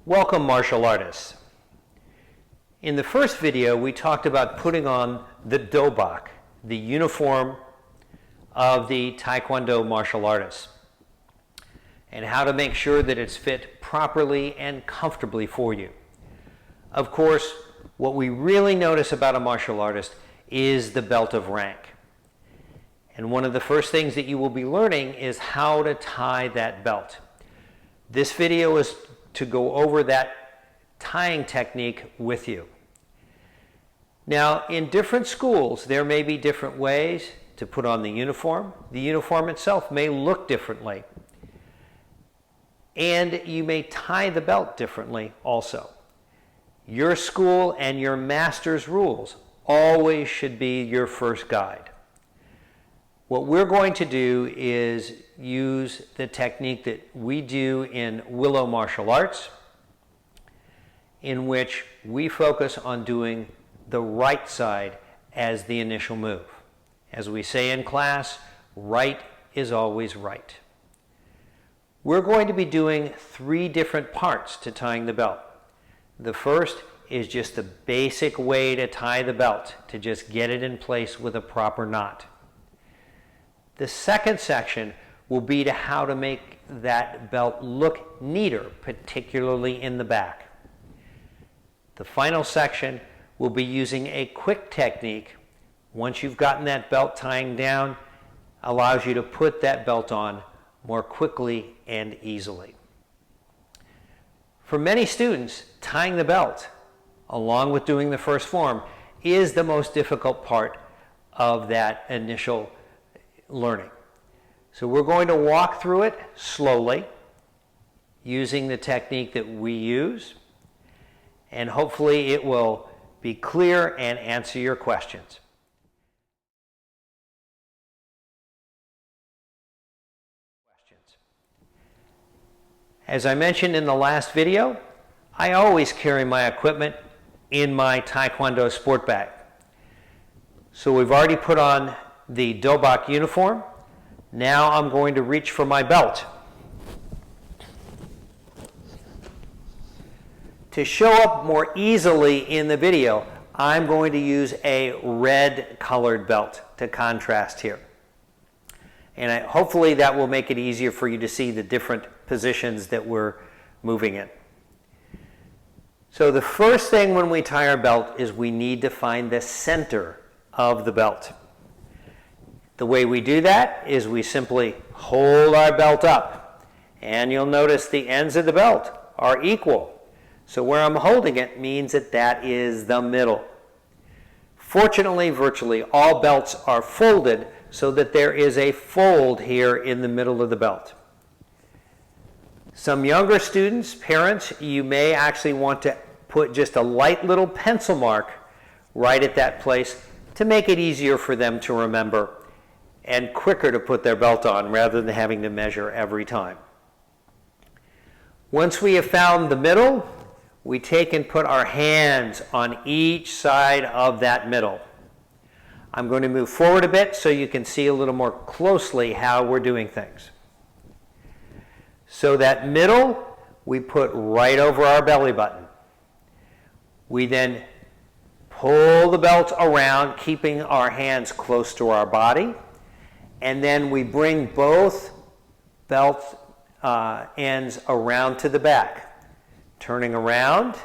Welcome, martial artists. In the first video, we talked about putting on the dobak, the uniform of the Taekwondo martial artist, and how to make sure that it's fit properly and comfortably for you. Of course, what we really notice about a martial artist is the belt of rank. And one of the first things that you will be learning is how to tie that belt. This video is to go over that tying technique with you. Now, in different schools, there may be different ways to put on the uniform. The uniform itself may look differently. And you may tie the belt differently also. Your school and your master's rules always should be your first guide. What we're going to do is use the technique that we do in Willow Martial Arts, in which we focus on doing the right side as the initial move. As we say in class, right is always right. We're going to be doing 3 different parts to tying the belt. The first is just the basic way to tie the belt, to just get it in place with a proper knot. The second section will be to how to make that belt look neater, particularly in the back. The final section will be using a quick technique. Once you've gotten that belt tying down, allows you to put that belt on more quickly and easily. For many students, tying the belt, along with doing the first form, is the most difficult part of that initial learning. So we're going to walk through it slowly, using the technique that we use, and hopefully it will be clear and answer your questions. As I mentioned in the last video, I always carry my equipment in my Taekwondo sport bag. So we've already put on the dobak uniform. Now I'm going to reach for my belt. To show up more easily in the video, I'm going to use a red colored belt to contrast here. And hopefully that will make it easier for you to see the different positions that we're moving in. So the first thing when we tie our belt is we need to find the center of the belt. The way we do that is we simply hold our belt up, and you'll notice the ends of the belt are equal. So where I'm holding it means that that is the middle. Fortunately, virtually all belts are folded so that there is a fold here in the middle of the belt. Some younger students, parents, you may actually want to put just a light little pencil mark right at that place to make it easier for them to remember and quicker to put their belt on rather than having to measure every time. Once we have found the middle, we take and put our hands on each side of that middle. I'm going to move forward a bit so you can see a little more closely how we're doing things. So that middle, we put right over our belly button. We then pull the belt around, keeping our hands close to our body. And then we bring both belt ends around to the back. Turning around,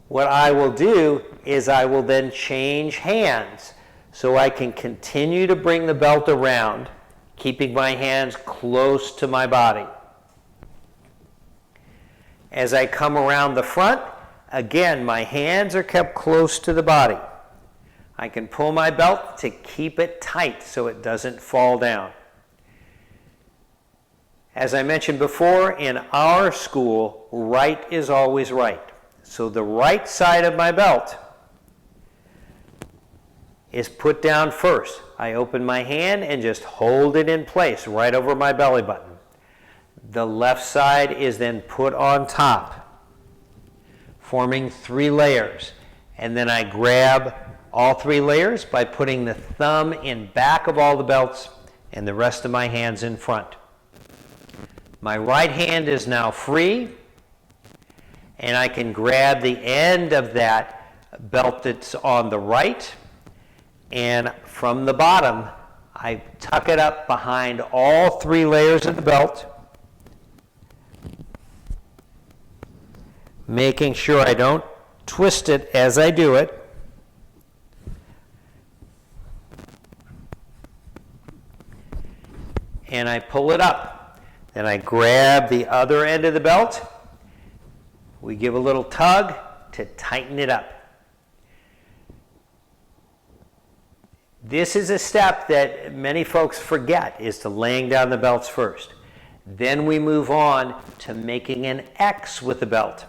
what I will do is I will then change hands so I can continue to bring the belt around, keeping my hands close to my body. As I come around the front, again, my hands are kept close to the body. I can pull my belt to keep it tight so it doesn't fall down. As I mentioned before, in our school, right is always right. So the right side of my belt is put down first. I open my hand and just hold it in place right over my belly button. The left side is then put on top, forming 3 layers. And then I grab all 3 layers by putting the thumb in back of all the belts and the rest of my hands in front. My right hand is now free, and I can grab the end of that belt that's on the right, and from the bottom, I tuck it up behind all 3 layers of the belt, making sure I don't twist it as I do it. And I pull it up. Then I grab the other end of the belt. We give a little tug to tighten it up. This is a step that many folks forget, is to laying down the belts first. Then we move on to making an X with the belt.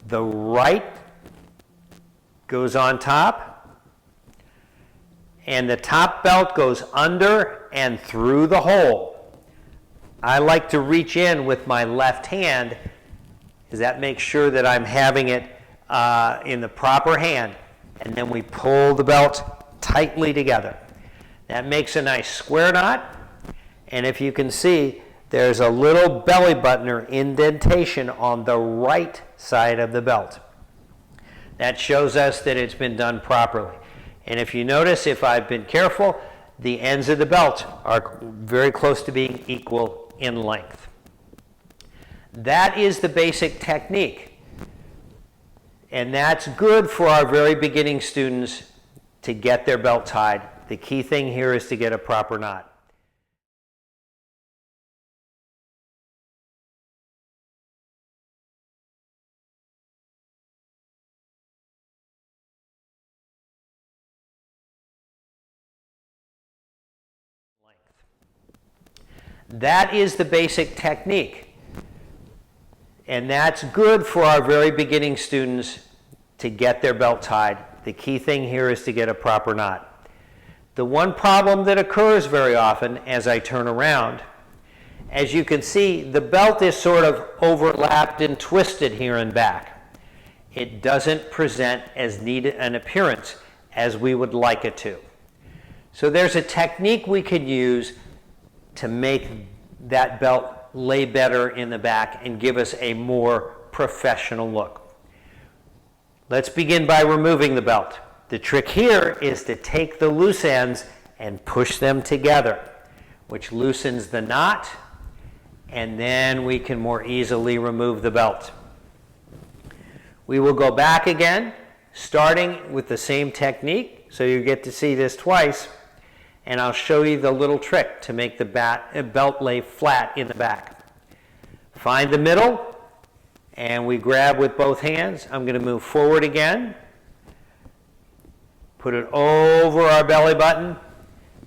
The right goes on top, and the top belt goes under and through the hole. I like to reach in with my left hand, because that makes sure that I'm having it in the proper hand, and then we pull the belt tightly together. That makes a nice square knot, and if you can see, there's a little belly button or indentation on the right side of the belt. That shows us that it's been done properly. And if you notice, if I've been careful, the ends of the belt are very close to being equal in length. That is the basic technique. And that's good for our very beginning students to get their belt tied. The key thing here is to get a proper knot. That is the basic technique. And that's good for our very beginning students to get their belt tied. The key thing here is to get a proper knot. The one problem that occurs very often as I turn around, as you can see, the belt is sort of overlapped and twisted here and back. It doesn't present as neat an appearance as we would like it to. So there's a technique we can use to make that belt lay better in the back and give us a more professional look. Let's begin by removing the belt. The trick here is to take the loose ends and push them together, which loosens the knot, and then we can more easily remove the belt. We will go back again, starting with the same technique, so you get to see this twice. And I'll show you the little trick to make the belt lay flat in the back. Find the middle, and we grab with both hands. I'm going to move forward again. Put it over our belly button,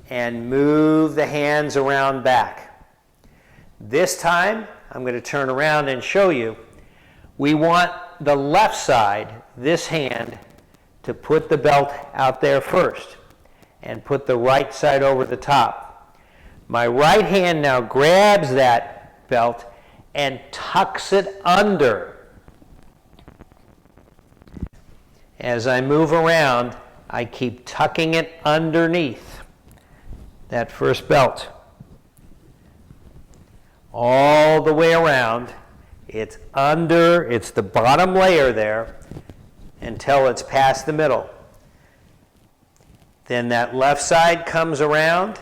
and move the hands around back. This time, I'm going to turn around and show you. We want the left side, this hand, to put the belt out there first, and put the right side over the top. My right hand now grabs that belt and tucks it under. As I move around, I keep tucking it underneath that first belt. All the way around, it's under, it's the bottom layer there until it's past the middle. Then that left side comes around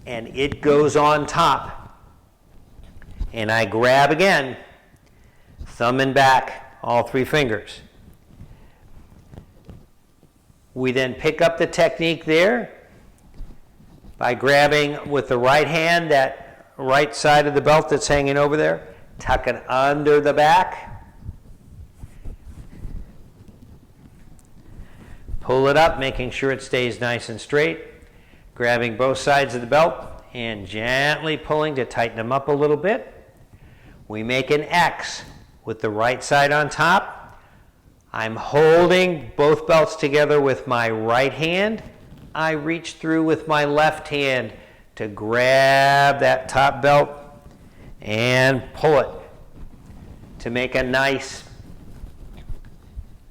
and it goes on top. And I grab again, thumb and back, all 3 fingers. We then pick up the technique there by grabbing with the right hand that right side of the belt that's hanging over there, tuck it under the back. Pull it up, making sure it stays nice and straight. Grabbing both sides of the belt and gently pulling to tighten them up a little bit. We make an X with the right side on top. I'm holding both belts together with my right hand. I reach through with my left hand to grab that top belt and pull it to make a nice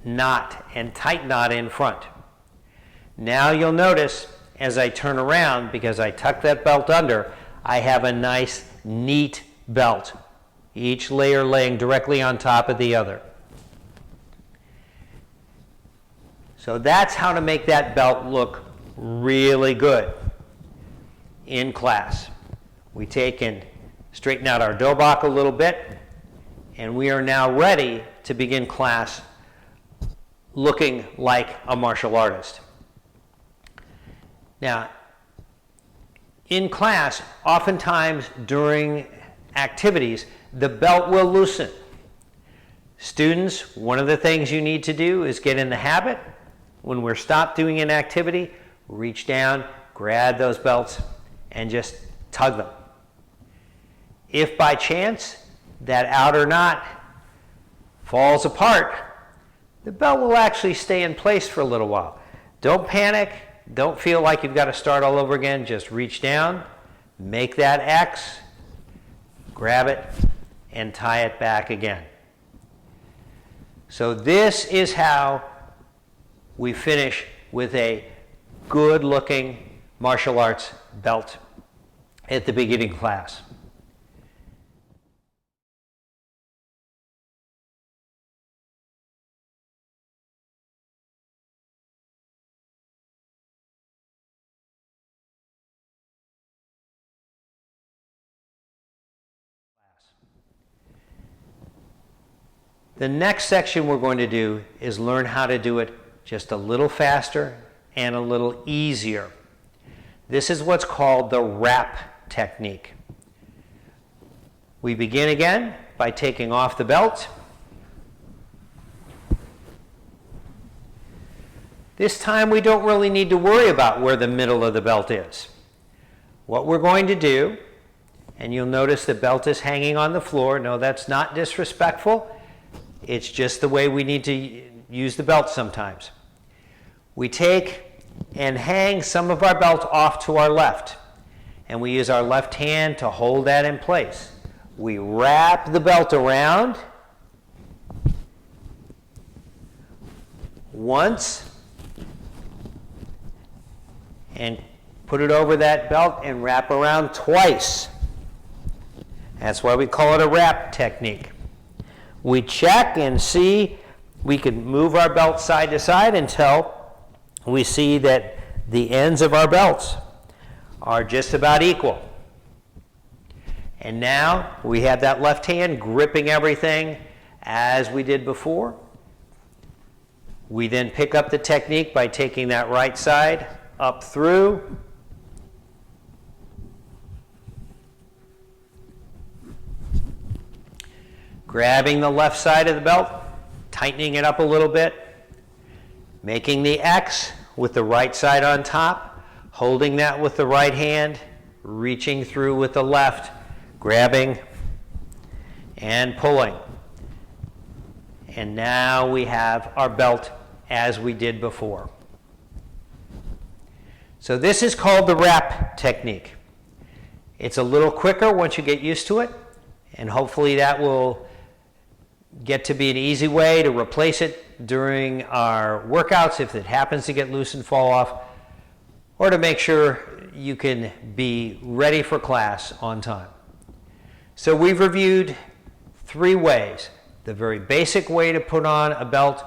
knot and tight knot in front. Now you'll notice as I turn around, because I tuck that belt under, I have a nice neat belt each layer laying directly on top of the other. So that's how to make that belt look really good in class. We take and straighten out our dobok a little bit, and we are now ready to begin class looking like a martial artist. Now, in class, oftentimes during activities, the belt will loosen. Students, one of the things you need to do is get in the habit, when we're stopped doing an activity, reach down, grab those belts, and just tug them. If by chance that outer knot falls apart, the belt will actually stay in place for a little while. Don't panic. Don't feel like you've got to start all over again. Just reach down, make that X, grab it, and tie it back again. So this is how we finish with a good-looking martial arts belt at the beginning class. The next section we're going to do is learn how to do it just a little faster and a little easier. This is what's called the wrap technique. We begin again by taking off the belt. This time we don't really need to worry about where the middle of the belt is. What we're going to do, and you'll notice the belt is hanging on the floor. No, that's not disrespectful. It's just the way we need to use the belt sometimes. We take and hang some of our belt off to our left, and we use our left hand to hold that in place. We wrap the belt around once and put it over that belt and wrap around twice. That's why we call it a wrap technique. We check and see, we can move our belt side to side until we see that the ends of our belts are just about equal. And now we have that left hand gripping everything as we did before. We then pick up the technique by taking that right side up through. Grabbing the left side of the belt, tightening it up a little bit, making the X with the right side on top, holding that with the right hand, reaching through with the left, grabbing and pulling. And now we have our belt as we did before. So this is called the wrap technique. It's a little quicker once you get used to it, and hopefully that will get to be an easy way to replace it during our workouts if it happens to get loose and fall off, or to make sure you can be ready for class on time. So we've reviewed 3 ways. The very basic way to put on a belt,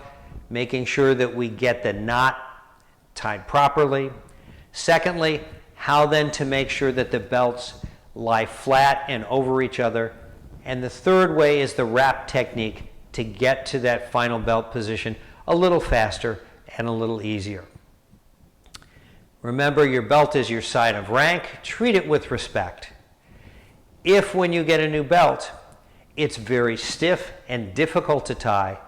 making sure that we get the knot tied properly. Secondly, how then to make sure that the belts lie flat and over each other. And the third way is the wrap technique to get to that final belt position a little faster and a little easier. Remember, your belt is your sign of rank. Treat it with respect. If when you get a new belt, it's very stiff and difficult to tie,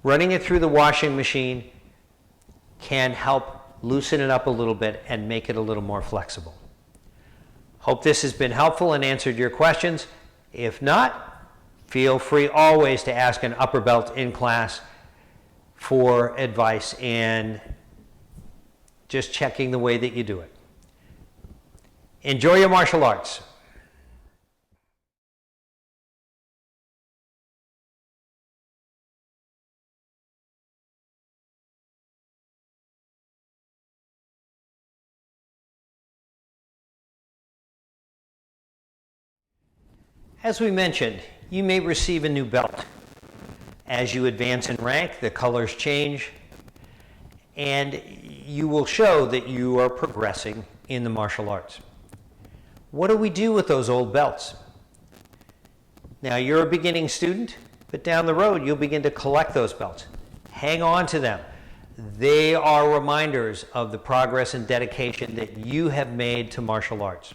running it through the washing machine can help loosen it up a little bit and make it a little more flexible. Hope this has been helpful and answered your questions. If not, feel free always to ask an upper belt in class for advice and just checking the way that you do it. Enjoy your martial arts. As we mentioned, you may receive a new belt. As you advance in rank, the colors change, and you will show that you are progressing in the martial arts. What do we do with those old belts? Now, you're a beginning student, but down the road, you'll begin to collect those belts. Hang on to them. They are reminders of the progress and dedication that you have made to martial arts.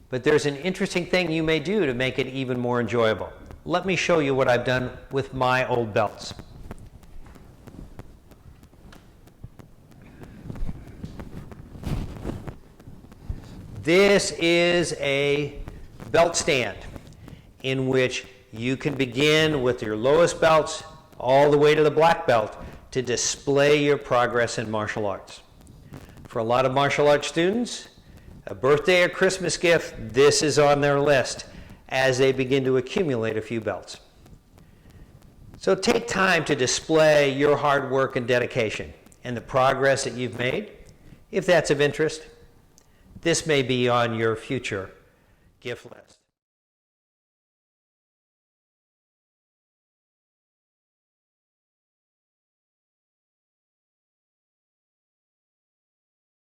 But there's an interesting thing you may do to make it even more enjoyable. Let me show you what I've done with my old belts. This is a belt stand in which you can begin with your lowest belts all the way to the black belt to display your progress in martial arts. For a lot of martial arts students, a birthday or Christmas gift, this is on their list as they begin to accumulate a few belts. So take time to display your hard work and dedication and the progress that you've made. If that's of interest, this may be on your future gift list.